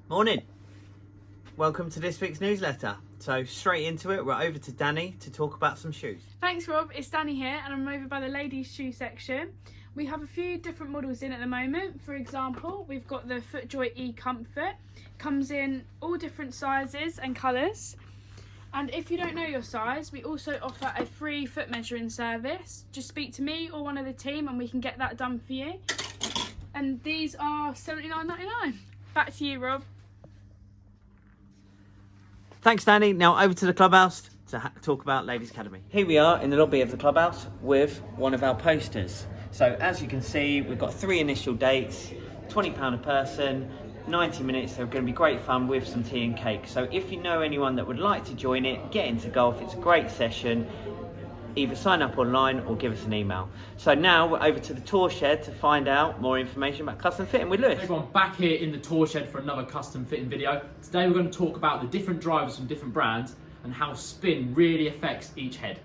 Morning. Welcome to this week's newsletter. So straight into it, we're over to Danny to talk about some shoes. Thanks Rob, it's Danny here and I'm over by the ladies shoe section. We have a few different models in at the moment. For example, we've got the FootJoy E Comfort. Comes in all different sizes and colours. And if you don't know your size, we also offer a free foot measuring service. Just speak to me or one of the team and we can get that done for you. And these are $79.99. Back to you, Rob. Thanks, Danny. Now over to the clubhouse to talk about Ladies Academy. Here we are in the lobby of the clubhouse with one of our posters. So as you can see, we've got 3 initial dates, £20 a person, 90 minutes. They're going to be great fun with some tea and cake. So if you know anyone that would like to join it, get into golf. It's a great session. Either sign up online or give us an email. So now we're over to the tour shed to find out more information about custom fitting with Lewis. Everyone, back here in the tour shed for another custom fitting video. Today we're going to talk about the different drivers from different brands and how spin really affects each head.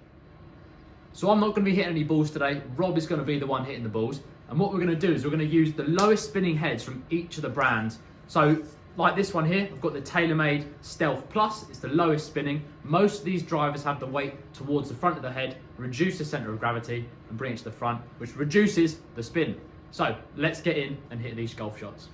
So I'm not going to be hitting any balls today. Rob is going to be the one hitting the balls. And what we're going to do is we're going to use the lowest spinning heads from each of the brands. So like this one here, I've got the TaylorMade Stealth Plus. It's the lowest spinning. Most of these drivers have the weight towards the front of the head, reduce the center of gravity and bring it to the front, which reduces the spin. So let's get in and hit these golf shots.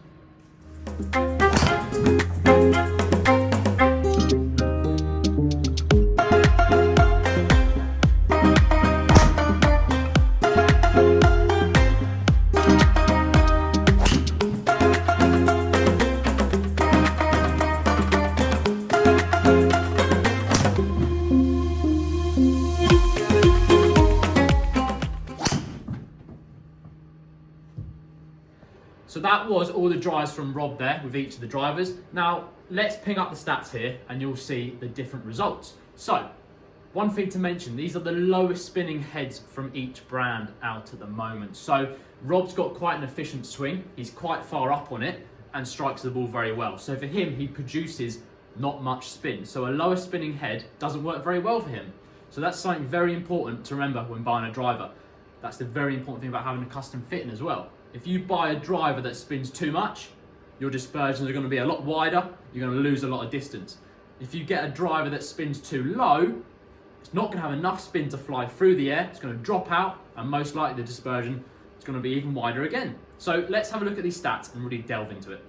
So that was all the drives from Rob there with each of the drivers. Now let's ping up the stats here and you'll see the different results. So one thing to mention, these are the lowest spinning heads from each brand out at the moment. So Rob's got quite an efficient swing. He's quite far up on it and strikes the ball very well. So for him, he produces not much spin. So a lower spinning head doesn't work very well for him. So that's something very important to remember when buying a driver. That's the very important thing about having a custom fitting as well. If you buy a driver that spins too much, your dispersions are going to be a lot wider, you're going to lose a lot of distance. If you get a driver that spins too low, it's not going to have enough spin to fly through the air, it's going to drop out, and most likely the dispersion is going to be even wider again. So let's have a look at these stats and really delve into it.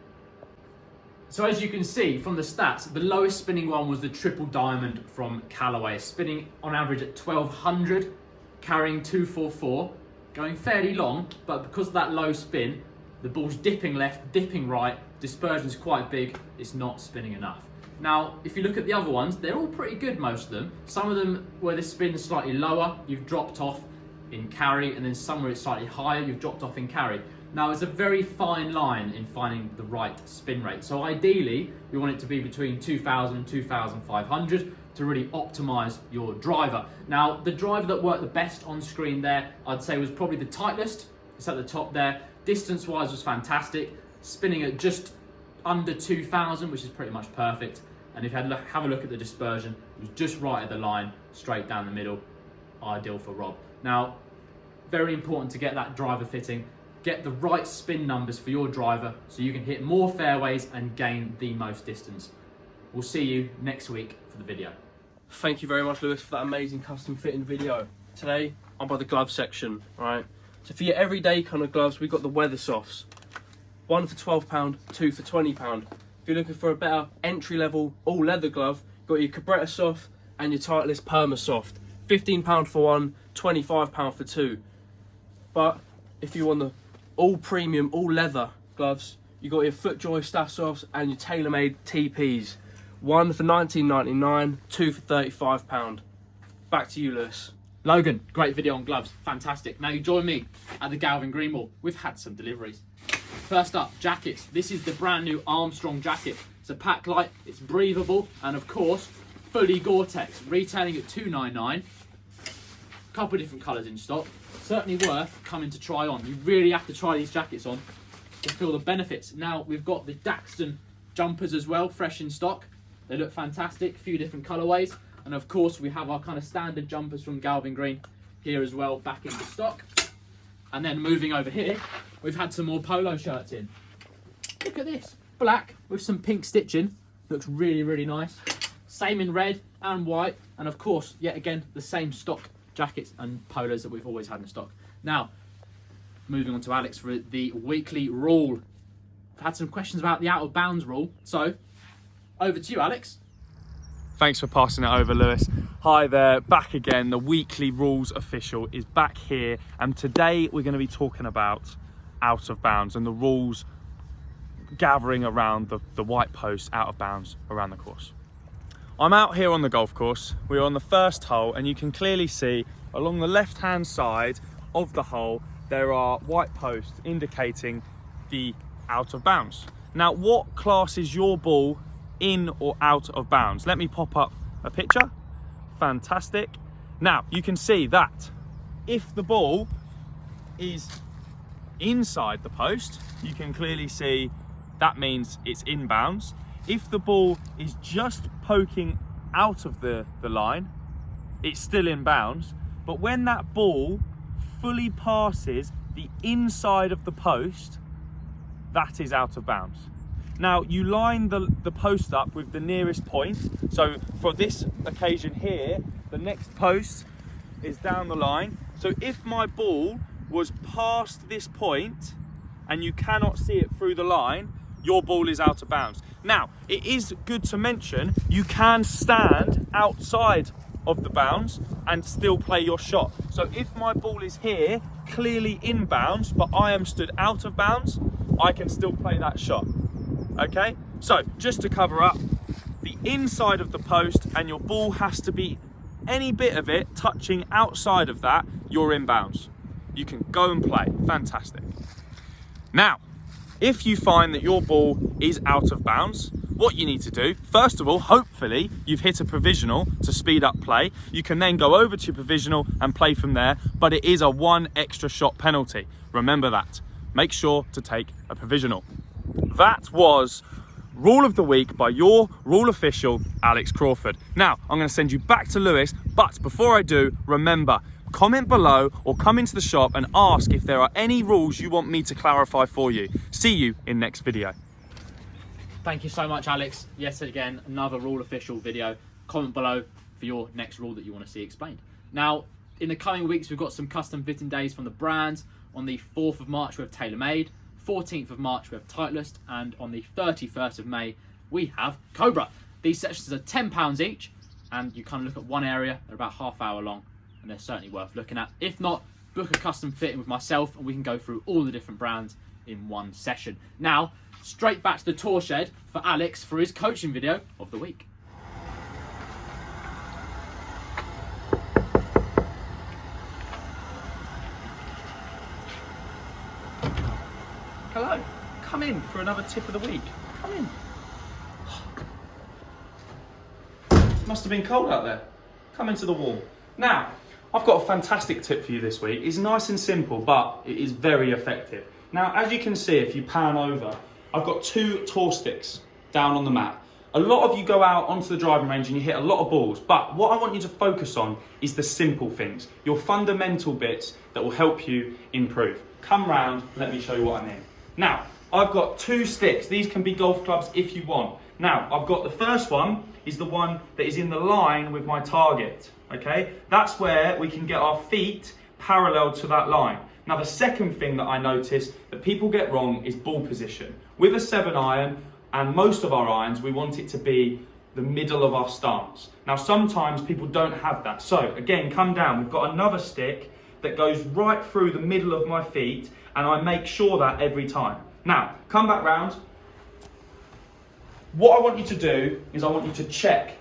So as you can see from the stats, the lowest spinning one was the Triple Diamond from Callaway, spinning on average at 1200, carrying 244. Going fairly long, but because of that low spin, the ball's dipping left, dipping right, dispersion's quite big, it's not spinning enough. Now, if you look at the other ones, they're all pretty good, most of them. Some of them where the spin's slightly lower, you've dropped off in carry, and then some where it's slightly higher, you've dropped off in carry. Now, it's a very fine line in finding the right spin rate. So ideally, you want it to be between 2,000 and 2,500 to really optimize your driver. Now, the driver that worked the best on screen there, I'd say was probably the Titleist. It's at the top there. Distance-wise was fantastic, spinning at just under 2,000, which is pretty much perfect. And if you have a look at the dispersion, it was just right at the line, straight down the middle, ideal for Rob. Now, very important to get that driver fitting. Get the right spin numbers for your driver so you can hit more fairways and gain the most distance. We'll see you next week for the video. Thank you very much, Lewis, for that amazing custom fitting video. Today, I'm by the glove section, right? So for your everyday kind of gloves, we've got the Weather Softs. 1 for £12, 2 for £20. If you're looking for a better entry-level all-leather glove, you've got your Cabretta Soft and your Titleist Perma Soft. £15 for one, £25 for two. But if you want the all-premium, all-leather gloves, you got your FootJoy Staff Softs and your TaylorMade TPs. 1 for £19.99, 2 for £35. Back to you, Lewis. Logan, great video on gloves, fantastic. Now you join me at the Galvin Green Wall. We've had some deliveries. First up, jackets. This is the brand new Armstrong jacket. It's a pack light, it's breathable, and of course, fully Gore-Tex, retailing at $2.99. Couple of different colours in stock. Certainly worth coming to try on. You really have to try these jackets on to feel the benefits. Now we've got the Daxton jumpers as well, fresh in stock. They look fantastic, a few different colourways. And of course we have our kind of standard jumpers from Galvin Green here as well, back into stock. And then moving over here, we've had some more polo shirts in. Look at this. black with some pink stitching. Looks really, really nice. Same in red and white. And of course, yet again, the same stock jackets and polos that we've always had in stock. Now, moving on to Alex for the weekly rule. I've had some questions about the out of bounds rule. So, over to you, Alex. Thanks for passing it over, Lewis. Hi there, back again. The weekly rules official is back here, and today we're going to be talking about out of bounds and the rules gathering around the white post out of bounds around the course. I'm out here on the golf course. We're on the first hole, and you can clearly see along the left-hand side of the hole there are white posts indicating the out of bounds. Now, what classes your ball in or out of bounds? Let me pop up a picture. Fantastic. Now you can see that if the ball is inside the post, you can clearly see that means it's inbounds. If the ball is just poking out of the line, it's still inbounds. But when that ball fully passes the inside of the post, that is out of bounds. Now, you line the post up with the nearest point. So for this occasion here, the next post is down the line. So if my ball was past this point and you cannot see it through the line, your ball is out of bounds. Now, it is good to mention, you can stand outside of the bounds and still play your shot. So if my ball is here, clearly inbounds, but I am stood out of bounds, I can still play that shot. Okay, so just to cover up, the inside of the post and your ball has to be any bit of it touching outside of that, you're inbounds. You can go and play. Fantastic. Now, if you find that your ball is out of bounds, what you need to do, first of all, hopefully you've hit a provisional to speed up play. You can then go over to your provisional and play from there, but it is a 1 extra shot penalty. Remember that. Make sure to take a provisional. That was Rule of the Week by your rule official, Alex Crawford. Now, I'm going to send you back to Lewis, but before I do, remember, comment below or come into the shop and ask if there are any rules you want me to clarify for you. See you in next video. Thank you so much, Alex. Yes, again, another rule official video. Comment below for your next rule that you want to see explained. Now, in the coming weeks, we've got some custom fitting days from the brands. On the 4th of March, we have TaylorMade. 14th of March, we have Titleist. And on the 31st of May, we have Cobra. These sessions are £10 each, and you kind of look at one area. They're about half hour long, and they're certainly worth looking at. If not, book a custom fitting with myself, and we can go through all the different brands in one session. Now, straight back to the tour shed for Alex for his coaching video of the week. Hello, come in for another tip of the week. Come in. Must have been cold out there. Come into the warm. Now, I've got a fantastic tip for you this week. It's nice and simple, but it is very effective. Now, as you can see, if you pan over, I've got 2 tour sticks down on the mat. A lot of you go out onto the driving range and you hit a lot of balls, but what I want you to focus on is the simple things, your fundamental bits that will help you improve. Come round, let me show you what I mean. Now, I've got 2 sticks. These can be golf clubs if you want. Now, I've got the first one is the one that is in the line with my target, okay? That's where we can get our feet parallel to that line. Now, the second thing that I notice that people get wrong is ball position. With a 7 iron, and most of our irons, we want it to be the middle of our stance. Now, sometimes people don't have that. So, again, come down. We've got another stick that goes right through the middle of my feet, and I make sure that every time. Now, come back round. What I want you to do is I want you to check.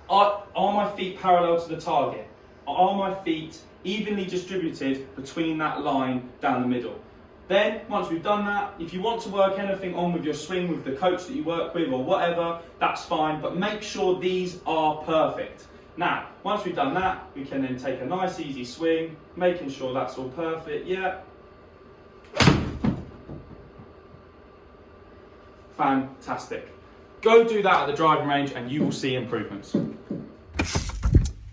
Are my feet parallel to the target? Are my feet evenly distributed between that line down the middle? Then, once we've done that, if you want to work anything on with your swing with the coach that you work with or whatever, that's fine, but make sure these are perfect. Now, once we've done that, we can then take a nice easy swing, making sure that's all perfect, yeah. Fantastic. Go do that at the driving range and you will see improvements.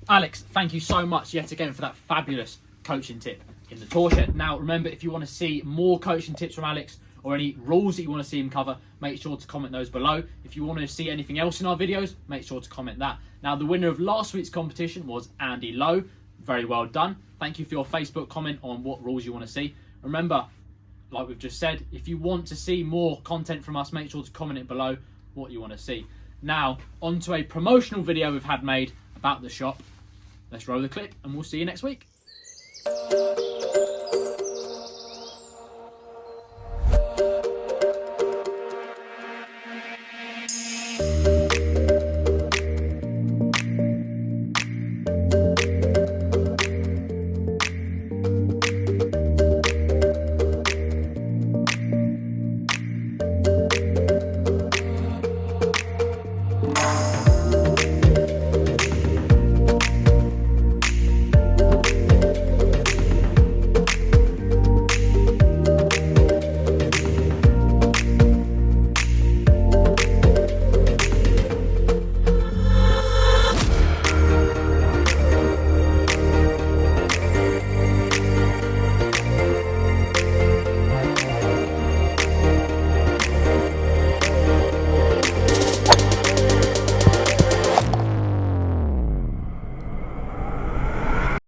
Alex, thank you so much yet again for that fabulous coaching tip in the tour shed. Now, remember, if you want to see more coaching tips from Alex, or any rules that you want to see him cover, make sure to comment those below. If you want to see anything else in our videos, make sure to comment that. Now, the winner of last week's competition was Andy Lowe. Very well done. Thank you for your Facebook comment on what rules you want to see. Remember, like we've just said, if you want to see more content from us, make sure to comment it below what you want to see. Now, on to a promotional video we've had made about the shop. Let's roll the clip and we'll see you next week.